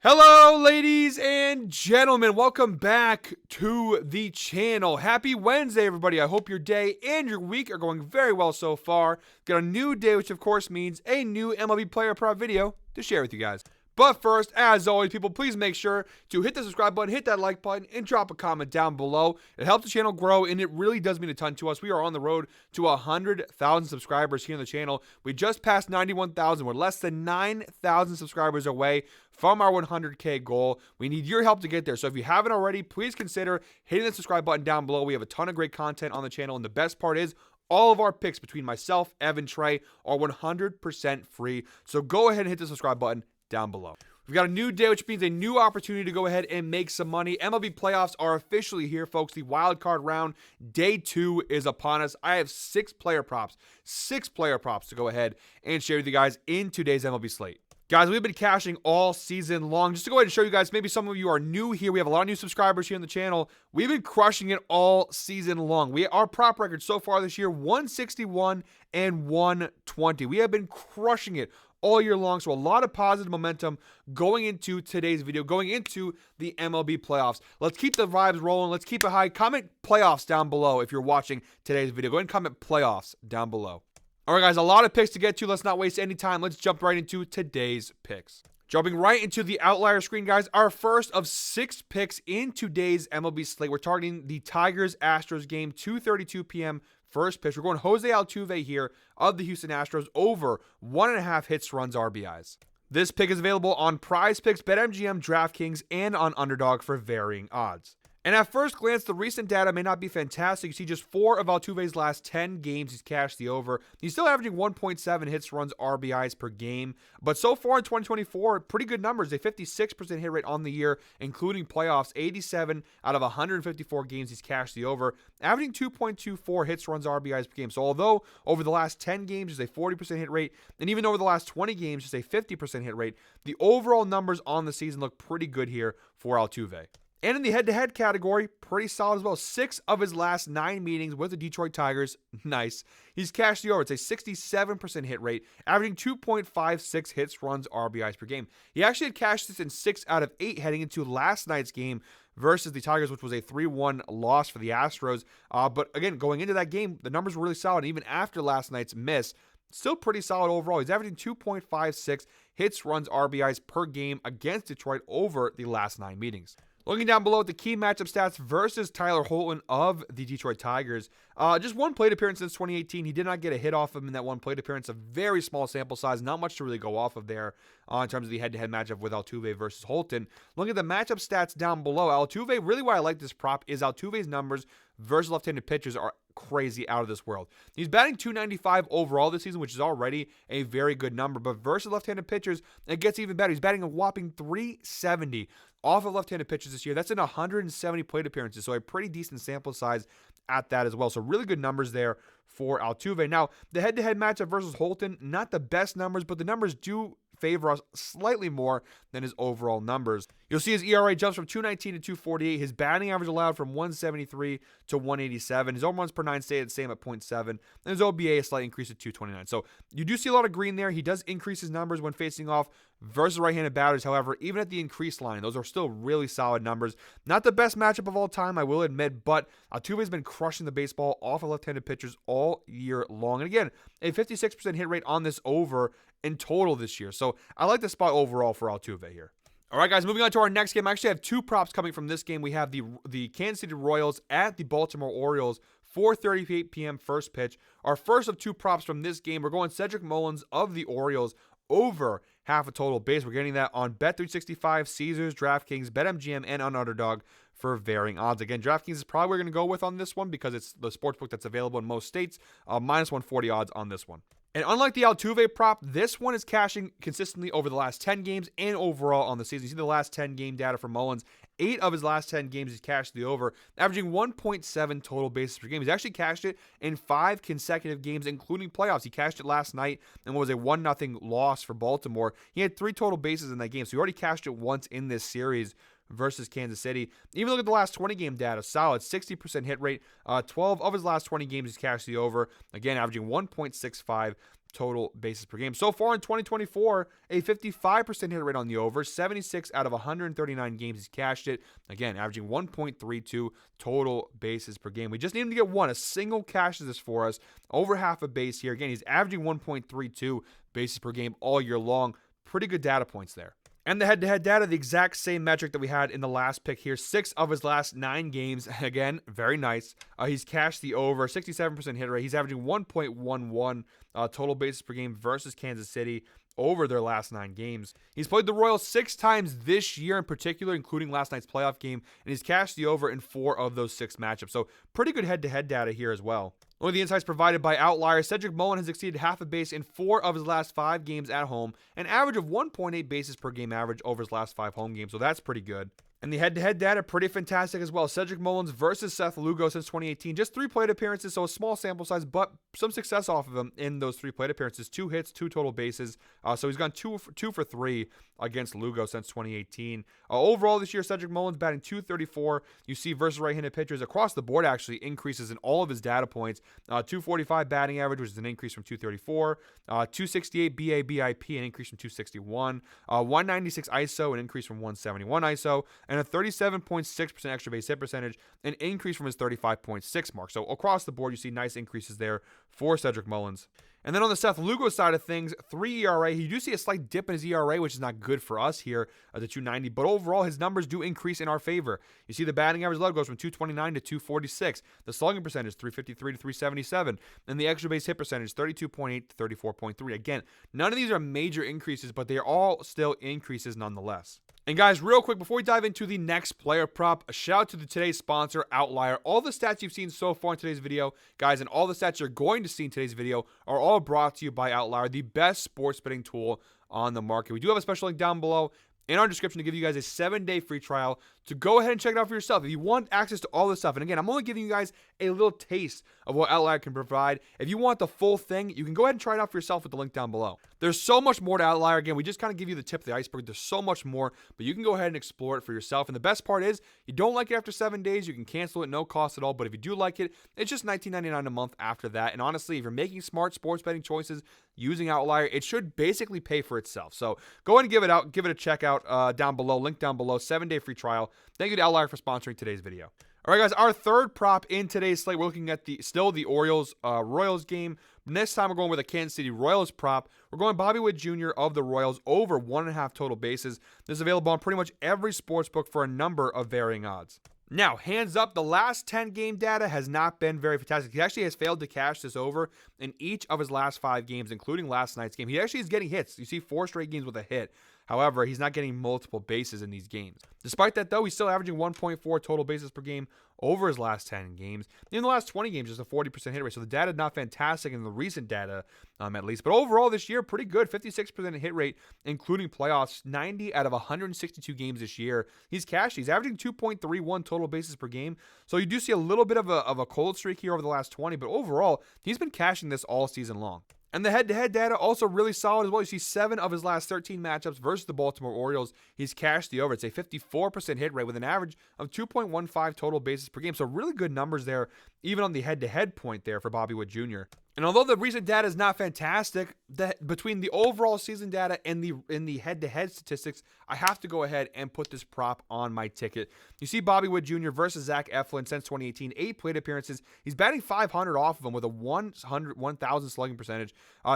Hello, ladies and gentlemen. Welcome back to the channel. Happy Wednesday, everybody. I hope your day and your week are going very well so far. Got a new day, which of course means a new MLB Player Prop video to share with you guys. But first, as always, people, please make sure to hit the subscribe button, hit that like button, and drop a comment down below. It helps the channel grow, and it really does mean a ton to us. We are on the road to 100,000 subscribers here on the channel. We just passed 91,000. We're less than 9,000 subscribers away from our 100K goal. We need your help to get there. So if you haven't already, please consider hitting the subscribe button down below. We have a ton of great content on the channel, and the best part is all of our picks between myself, Evan, Trey are 100% free. So go ahead and hit the subscribe button down below. We've got a new day, which means a new opportunity to go ahead and make some money. MLB playoffs are officially here, folks. The wild card round, day 2 is upon us. I have 6 player props to go ahead and share with you guys in today's MLB slate. Guys, we've been cashing all season long. Just to go ahead and show you guys, maybe some of you are new here. We have a lot of new subscribers here on the channel. We've been crushing it all season long. Our prop record so far this year, 161 and 120. We have been crushing it all year long. So a lot of positive momentum going into today's video, going into the MLB playoffs. Let's keep the vibes rolling. Let's keep it high. Comment playoffs down below if you're watching today's video. Go ahead and comment playoffs down below. All right, guys, a lot of picks to get to. Let's not waste any time. Let's jump right into today's picks. Jumping right into the outlier screen, guys, our first of 6 picks in today's MLB slate. We're targeting the Tigers-Astros game, 2:32 p.m. first pitch. We're going Jose Altuve here of the Houston Astros over 1.5 hits, runs, RBIs. This pick is available on Prize Picks, BetMGM, DraftKings, and on Underdog for varying odds. And at first glance, the recent data may not be fantastic. You see just 4 of Altuve's last 10 games, he's cashed the over. He's still averaging 1.7 hits, runs, RBIs per game. But so far in 2024, pretty good numbers. A 56% hit rate on the year, including playoffs. 87 out of 154 games, he's cashed the over, averaging 2.24 hits, runs, RBIs per game. So although over the last 10 games is a 40% hit rate, and even over the last 20 games is a 50% hit rate, the overall numbers on the season look pretty good here for Altuve. And in the head-to-head category, pretty solid as well. 6 of his last 9 meetings with the Detroit Tigers, nice. He's cashed the over. It's a 67% hit rate, averaging 2.56 hits, runs, RBIs per game. He actually had cashed this in 6 out of 8 heading into last night's game versus the Tigers, which was a 3-1 loss for the Astros. But again, going into that game, the numbers were really solid. Even after last night's miss, still pretty solid overall. He's averaging 2.56 hits, runs, RBIs per game against Detroit over the last 9 meetings. Looking down below at the key matchup stats versus Tyler Holton of the Detroit Tigers. Just one plate appearance since 2018. He did not get a hit off him in that one plate appearance. A very small sample size. Not much to really go off of there in terms of the head-to-head matchup with Altuve versus Holton. Looking at the matchup stats down below, Altuve, really why I like this prop is Altuve's numbers versus left-handed pitchers are crazy, out of this world. He's batting .295 overall this season, which is already a very good number. But versus left-handed pitchers, it gets even better. He's batting a whopping .370 off of left-handed pitchers this year. That's in 170 plate appearances, so a pretty decent sample size at that as well. So really good numbers there for Altuve. Now, the head-to-head matchup versus Holton, not the best numbers, but the numbers do favor us slightly more than his overall numbers. You'll see his ERA jumps from 2.19 to 2.48. His batting average allowed from 1.73 to 1.87. His home runs per 9 stayed the same at 0.7. And his OBA a slight increase at 2.29. So you do see a lot of green there. He does increase his numbers when facing off versus right-handed batters. However, even at the increased line, those are still really solid numbers. Not the best matchup of all time, I will admit, but Altuve's been crushing the baseball off of left-handed pitchers all year long. And again, a 56% hit rate on this over in total this year. So I like the spot overall for Altuve here. All right, guys, moving on to our next game. I actually have 2 props coming from this game. We have the Kansas City Royals at the Baltimore Orioles, 4:38 p.m. first pitch. Our first of 2 props from this game, we're going Cedric Mullins of the Orioles over half a total base. We're getting that on Bet365, Caesars, DraftKings, BetMGM, and on Underdog for varying odds. Again, DraftKings is probably what we're going to go with on this one because it's the sportsbook that's available in most states. Minus 140 odds on this one. And unlike the Altuve prop, this one is cashing consistently over the last 10 games and overall on the season. You see the last 10 game data for Mullins. 8 of his last 10 games he's cashed the over, averaging 1.7 total bases per game. He's actually cashed it in 5 consecutive games, including playoffs. He cashed it last night and was a 1-0 loss for Baltimore. He had 3 total bases in that game, so he already cashed it once in this series versus Kansas City. Even look at the last 20 game data. Solid 60% hit rate. 12 of his last 20 games he's cashed the over. Again, averaging 1.65 total bases per game. So far in 2024, a 55% hit rate on the over, 76 out of 139 games he's cashed it. Again, averaging 1.32 total bases per game. We just need him to get one. A single cashes this for us, over half a base here. Again, he's averaging 1.32 bases per game all year long. Pretty good data points there. And the head-to-head data, the exact same metric that we had in the last pick here. 6 of his last 9 games. Again, very nice. He's cashed the over, 67% hit rate. He's averaging 1.11 total bases per game versus Kansas City over their last 9 games. He's played the Royals 6 times this year in particular, including last night's playoff game, and he's cashed the over in 4 of those 6 matchups. So pretty good head-to-head data here as well. One of the insights provided by Outlier, Cedric Mullin has exceeded half a base in 4 of his last 5 games at home, an average of 1.8 bases per game average over his last 5 home games, so that's pretty good. And the head-to-head data, pretty fantastic as well. Cedric Mullins versus Seth Lugo since 2018. Just 3 plate appearances, so a small sample size, but some success off of him in those 3 plate appearances. 2 hits, 2 total bases. So he's gone 2 for 3 against Lugo since 2018. Overall this year, Cedric Mullins batting .234. You see versus right-handed pitchers across the board actually increases in all of his data points. .245 batting average, which is an increase from .234. .268 BABIP, an increase from .261. .196 ISO, an increase from .171 ISO. And a 37.6% extra base hit percentage, an increase from his 35.6 mark. So across the board, you see nice increases there for Cedric Mullins. And then on the Seth Lugo side of things, 3 ERA. You do see a slight dip in his ERA, which is not good for us here at the 290. But overall, his numbers do increase in our favor. You see the batting average level goes from 229 to 246. The slugging percentage, 353 to 377. And the extra base hit percentage, 32.8 to 34.3. Again, none of these are major increases, but they are all still increases nonetheless. And guys, real quick, before we dive into the next player prop, a shout out to today's sponsor, Outlier. All the stats you've seen so far in today's video, guys, and all the stats you're going to see in today's video are all brought to you by Outlier, the best sports betting tool on the market. We do have a special link down below in our description to give you guys a 7-day free trial to go ahead and check it out for yourself. If you want access to all this stuff, and again, I'm only giving you guys a little taste of what Outlier can provide. If you want the full thing, you can go ahead and try it out for yourself with the link down below. There's so much more to Outlier. Again, we just kind of give you the tip of the iceberg. There's so much more, but you can go ahead and explore it for yourself. And the best part is, you don't like it after 7 days, you can cancel it, no cost at all. But if you do like it, it's just $19.99 a month after that. And honestly, if you're making smart sports betting choices using Outlier, it should basically pay for itself. So go ahead and give it a check out down below, link down below, 7-day free trial. Thank you to Outlier for sponsoring today's video. All right, guys, our third prop in today's slate, we're looking at the Orioles Royals game. Next time, we're going with a Kansas City Royals prop. We're going Bobby Witt Jr. of the Royals over 1.5 total bases. This is available on pretty much every sports book for a number of varying odds. Now, hands up, the last 10 game data has not been very fantastic. He actually has failed to cash this over in each of his last 5 games, including last night's game. He actually is getting hits. You see 4 straight games with a hit. However, he's not getting multiple bases in these games. Despite that, though, he's still averaging 1.4 total bases per game over his last 10 games. In the last 20 games, just a 40% hit rate. So the data is not fantastic in the recent data, at least. But overall this year, pretty good. 56% hit rate, including playoffs. 90 out of 162 games this year. He's cashed. He's averaging 2.31 total bases per game. So you do see a little bit of a cold streak here over the last 20. But overall, he's been cashing this all season long. And the head-to-head data also really solid as well. You see 7 of his last 13 matchups versus the Baltimore Orioles. He's cashed the over. It's a 54% hit rate with an average of 2.15 total bases per game. So really good numbers there, even on the head-to-head point there for Bobby Witt Jr. And although the recent data is not fantastic, between the overall season data and the head-to-head statistics, I have to go ahead and put this prop on my ticket. You see Bobby Witt Jr. versus Zach Eflin since 2018, 8 plate appearances. He's batting .500 off of him with a 1,000 slugging percentage,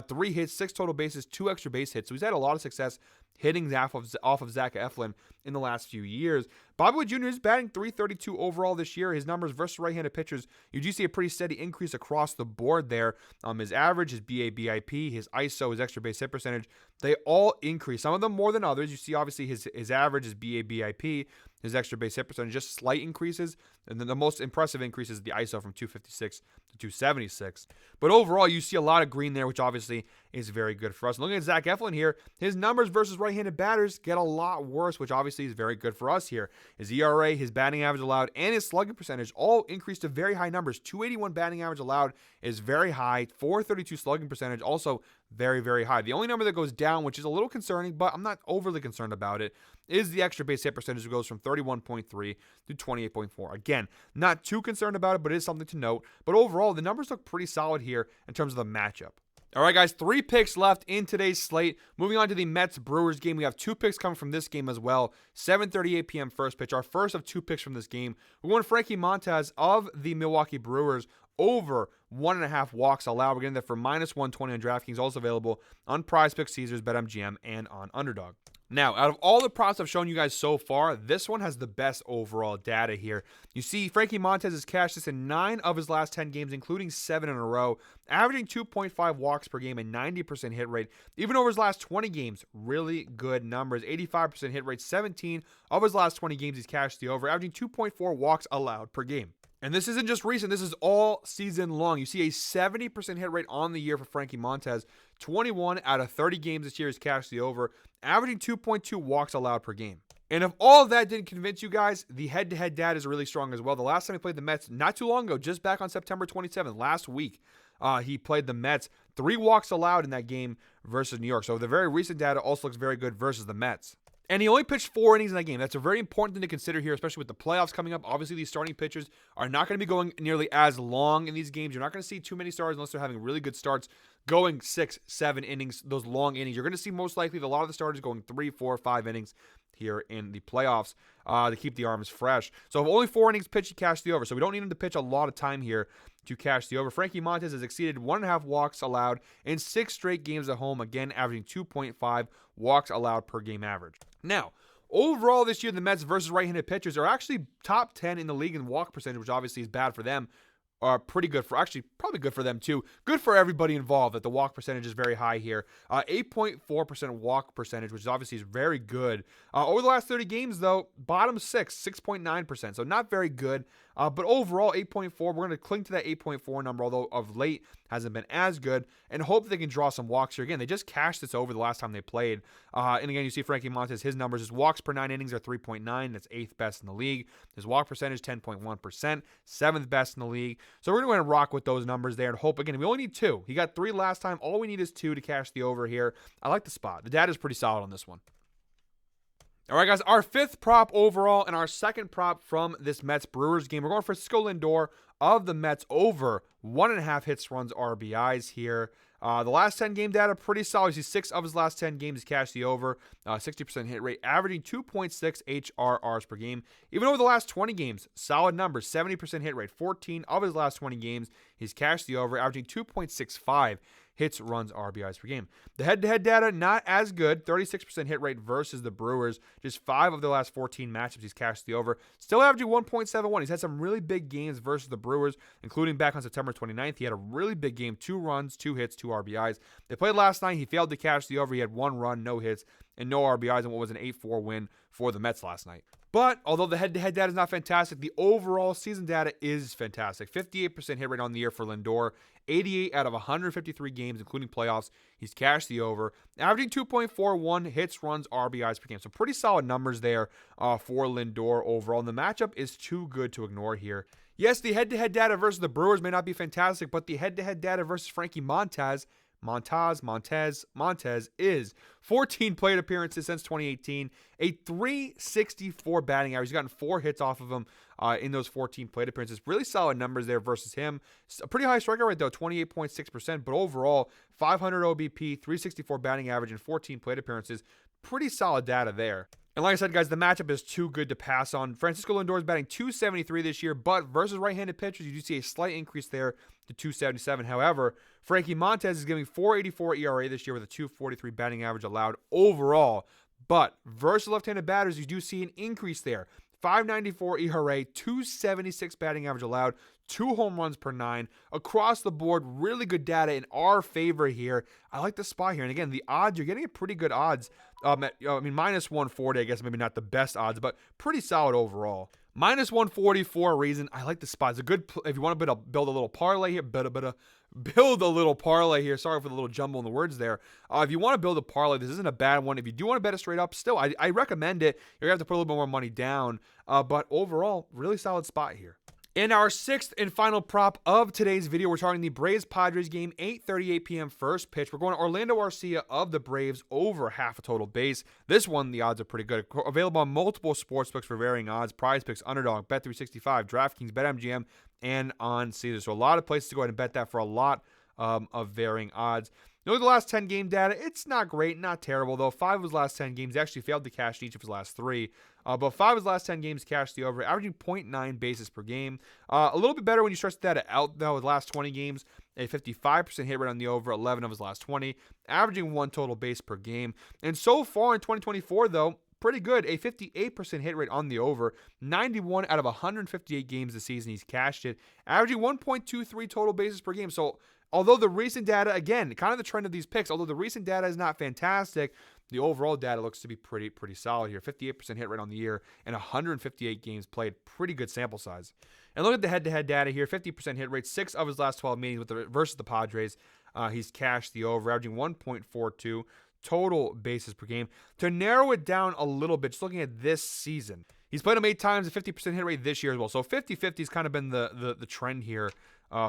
3 hits, 6 total bases, 2 extra base hits. So he's had a lot of success hitting off of Zach Eflin in the last few years. Bobby Witt Jr. is batting .332 overall this year. His numbers versus right-handed pitchers, you do see a pretty steady increase across the board there. His average, his BABIP, his ISO, his extra base hit percentage, they all increase. Some of them more than others. You see obviously his average, his BABIP, his extra base hit percentage, just slight increases. And then the most impressive increase is the ISO from 256 to 276. But overall, you see a lot of green there, which obviously is very good for us. And looking at Zach Eflin here, his numbers versus right-handed batters get a lot worse, which obviously is very good for us here. His ERA, his batting average allowed, and his slugging percentage all increased to very high numbers. 281 batting average allowed is very high. 432 slugging percentage, also very, very high. The only number that goes down, which is a little concerning, but I'm not overly concerned about it, is the extra base hit percentage, which goes from 31.3 to 28.4. Again, not too concerned about it, but it is something to note. But overall, the numbers look pretty solid here in terms of the matchup. All right, guys, 3 picks left in today's slate. Moving on to the Mets-Brewers game. We have 2 picks coming from this game as well. 7:38 p.m. first pitch. Our first of 2 picks from this game. We're going Frankie Montas of the Milwaukee Brewers over 1.5 walks allowed. We're getting that for -120 on DraftKings. Also available on PrizePicks, Caesars, BetMGM, and on Underdog. Now, out of all the props I've shown you guys so far, this one has the best overall data here. You see, Frankie Montas has cashed this in 9 of his last 10 games, including 7 in a row, averaging 2.5 walks per game and 90% hit rate. Even over his last 20 games, really good numbers. 85% hit rate, 17 of his last 20 games he's cashed the over, averaging 2.4 walks allowed per game. And this isn't just recent, this is all season long. You see a 70% hit rate on the year for Frankie Montas. 21 out of 30 games this year he's cashed the over, averaging 2.2 walks allowed per game. And if all of that didn't convince you guys, the head-to-head data is really strong as well. The last time he played the Mets, not too long ago, just back on September 27th, last week, he played the Mets. 3 walks allowed in that game versus New York. So the very recent data also looks very good versus the Mets. And he only pitched 4 innings in that game. That's a very important thing to consider here, especially with the playoffs coming up. Obviously, these starting pitchers are not going to be going nearly as long in these games. You're not going to see too many starters unless they're having really good starts, going 6, 7 innings, those long innings. You're going to see most likely a lot of the starters going 3, 4, 5 innings here in the playoffs to keep the arms fresh. So if only 4 innings pitched, he cashed the over. So we don't need him to pitch a lot of time here to cash the over. Frankie Montas has exceeded 1.5 walks allowed in 6 straight games at home, again averaging 2.5 walks allowed per game average. Now, overall this year, the Mets versus right-handed pitchers are actually top 10 in the league in walk percentage, which obviously is bad for them. Are pretty good for, actually probably good for them too. Good for everybody involved that the walk percentage is very high here. 8.4% walk percentage, which obviously is very good. Over the last 30 games though, bottom 6, 6.9%. So not very good. But overall 8.4, we're going to cling to that 8.4 number, although of late hasn't been as good, and hope they can draw some walks here. Again, they just cashed this over the last time they played. And again, you see Frankie Montas, his numbers, his walks per 9 innings are 3.9. That's 8th best in the league. His walk percentage, 10.1%, 7th best in the league. So we're going to rock with those numbers there and hope, again, we only need 2. He got 3 last time. All we need is 2 to cash the over here. I like the spot. The data is pretty solid on this one. All right, guys, our 5th prop overall and our 2nd prop from this Mets-Brewers game. We're going for Francisco Lindor of the Mets over 1.5 hits, runs, RBIs here. The last 10 game data, pretty solid. You see 6 of his last 10 games he's cashed the over, 60% hit rate, averaging 2.6 HRRs per game. Even over the last 20 games, solid numbers, 70% hit rate. 14 of his last 20 games he's cashed the over, averaging 2.65 hits, runs, RBIs per game. The head-to-head data, not as good. 36% hit rate versus the Brewers. Just 5 of the last 14 matchups he's cashed the over. Still averaging 1.71. He's had some really big games versus the Brewers, including back on September 29th. He had a really big game, 2 runs, 2 hits, 2 RBIs. They played last night. He failed to cash the over. He had 1 run, no hits, and no RBIs in what was an 8-4 win for the Mets last night. But although the head-to-head data is not fantastic, the overall season data is fantastic. 58% hit rate on the year for Lindor. 88 out of 153 games, including playoffs, he's cashed the over, averaging 2.41 hits, runs, RBIs per game. So pretty solid numbers there for Lindor overall. And the matchup is too good to ignore here. Yes, the head-to-head data versus the Brewers may not be fantastic, but the head-to-head data versus Frankie Montas is 14 plate appearances since 2018, a 364 batting average. He's gotten 4 hits off of him in those 14 plate appearances. Really solid numbers there versus him. A pretty high strikeout rate though, 28.6%, but overall 500 OBP, 364 batting average, and 14 plate appearances. Pretty solid data there. And like I said, guys, the matchup is too good to pass on. Francisco Lindor is batting .273 this year, but versus right-handed pitchers, you do see a slight increase there to .277. However, Frankie Montas is giving .484 ERA this year with a .243 batting average allowed overall. But versus left-handed batters, you do see an increase there. .594 ERA, .276 batting average allowed, 2 home runs per 9. Across the board, really good data in our favor here. I like the spot here. And again, the odds, you're getting pretty good odds. Minus 140, I guess maybe not the best odds, but pretty solid overall. Minus 140 for a reason. I like the spot. It's a good, if you want to build a little parlay here, build a little parlay here. Sorry for the little jumble in the words there. If you want to build a parlay, this isn't a bad one. If you do want to bet it straight up, still, I recommend it. You're going to have to put a little bit more money down. But overall, really solid spot here. In our 6th and final prop of today's video, we're targeting the Braves-Padres game, 8:38 p.m. first pitch. We're going to Orlando Arcia of the Braves over half a total base. This one, the odds are pretty good. Available on multiple sportsbooks for varying odds. PrizePicks, Underdog, Bet365, DraftKings, BetMGM, and on Caesars. So a lot of places to go ahead and bet that for a lot of varying odds. You look at the last 10 game data, it's not great, not terrible, though. 5 of his last 10 games, he actually failed to cash each of his last 3. But 5 of his last 10 games cashed the over, averaging 0.9 bases per game. A little bit better when you stretch the data out, though, with the last 20 games. A 55% hit rate on the over, 11 of his last 20, averaging 1 total base per game. And so far in 2024, though, pretty good. A 58% hit rate on the over. 91 out of 158 games this season, he's cashed it, averaging 1.23 total bases per game. So although the recent data, again, kind of the trend of these picks, although the recent data is not fantastic, the overall data looks to be pretty solid here. 58% hit rate on the year and 158 games played. Pretty good sample size. And look at the head-to-head data here. 50% hit rate. 6 of his last 12 meetings versus the Padres, he's cashed the over, averaging 1.42 total bases per game. To narrow it down a little bit, just looking at this season, he's played him 8 times, a 50% hit rate this year as well. So 50-50 has kind of been the trend here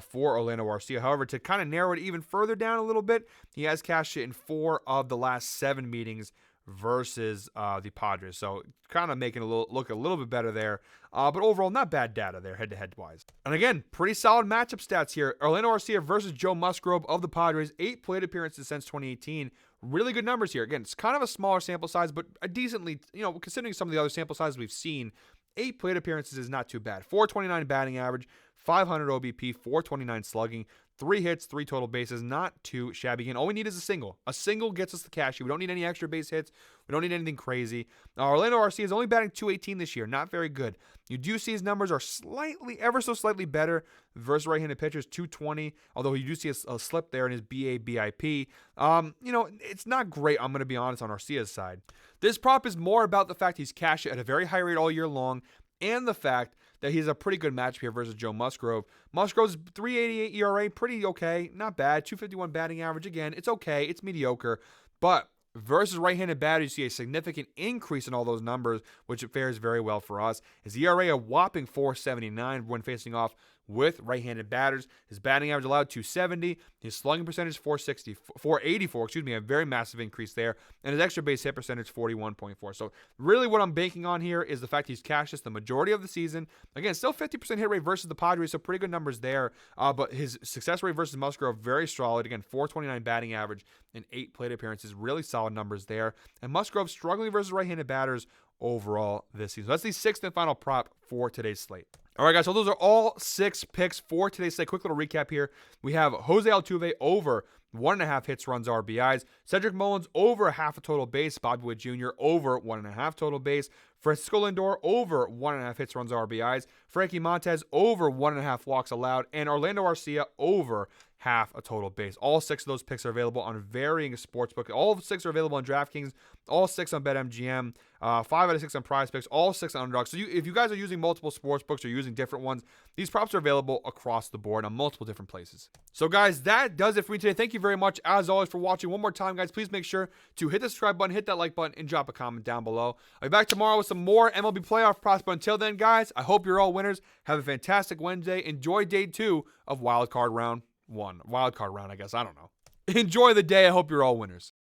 for Orlando Arcia. However, to kind of narrow it even further down a little bit, he has cashed it in 4 of the last 7 meetings versus the Padres. So kind of making look a little bit better there. But overall, not bad data there head-to-head wise. And again, pretty solid matchup stats here. Orlando Arcia versus Joe Musgrove of the Padres. 8 plate appearances since 2018. Really good numbers here. Again, it's kind of a smaller sample size, but a decently, considering some of the other sample sizes we've seen, 8 plate appearances is not too bad. 429 batting average, 500 OBP, 429 slugging, 3 hits, 3 total bases. Not too shabby. Again, all we need is a single. A single gets us the cash. We don't need any extra base hits. We don't need anything crazy. Orlando Arcia is only batting .218 this year. Not very good. You do see his numbers are ever so slightly better versus right-handed pitchers, .220. Although you do see a slip there in his BA/BIP. It's not great, I'm going to be honest, on Arcia's side. This prop is more about the fact he's cashed it at a very high rate all year long, and the fact that he's a pretty good matchup here versus Joe Musgrove. Musgrove's 3.88 ERA, pretty okay, not bad. 251 batting average, again, it's okay, it's mediocre. But versus right-handed batters, you see a significant increase in all those numbers, which fares very well for us. His ERA a whopping 4.79 when facing off with right-handed batters. His batting average allowed .270. His slugging percentage 484, a very massive increase there. And his extra base hit percentage 41.4. So really what I'm banking on here is the fact he's cashed this the majority of the season. Again, still 50% hit rate versus the Padres, so pretty good numbers there. But his success rate versus Musgrove, very solid. Again, 429 batting average and 8 plate appearances. Really solid numbers there. And Musgrove struggling versus right-handed batters overall this season. So that's the 6th and final prop for today's slate. All right, guys, so those are all 6 picks for today's slate. Quick little recap here. We have Jose Altuve over 1.5 hits, runs, RBIs. Cedric Mullins over half a total base. Bobby Witt Jr. over 1.5 total base. Francisco Lindor over 1.5 hits, runs, RBIs. Frankie Montes over 1.5 walks allowed. And Orlando Arcia over half a total base. All 6 of those picks are available on varying sportsbook. All 6 are available on DraftKings. All 6 on BetMGM. 5 out of 6 on Prize Picks. All 6 on Underdog. So if you guys are using multiple sportsbooks or using different ones, these props are available across the board on multiple different places. So guys, that does it for me today. Thank you very much, as always, for watching. One more time, guys, please make sure to hit the subscribe button, hit that like button, and drop a comment down below. I'll be back tomorrow with some more MLB playoff props. But until then, guys, I hope you're all winners. Have a fantastic Wednesday. Enjoy day 2 of Wildcard Round 1. Wildcard round, I guess. I don't know. Enjoy the day. I hope you're all winners.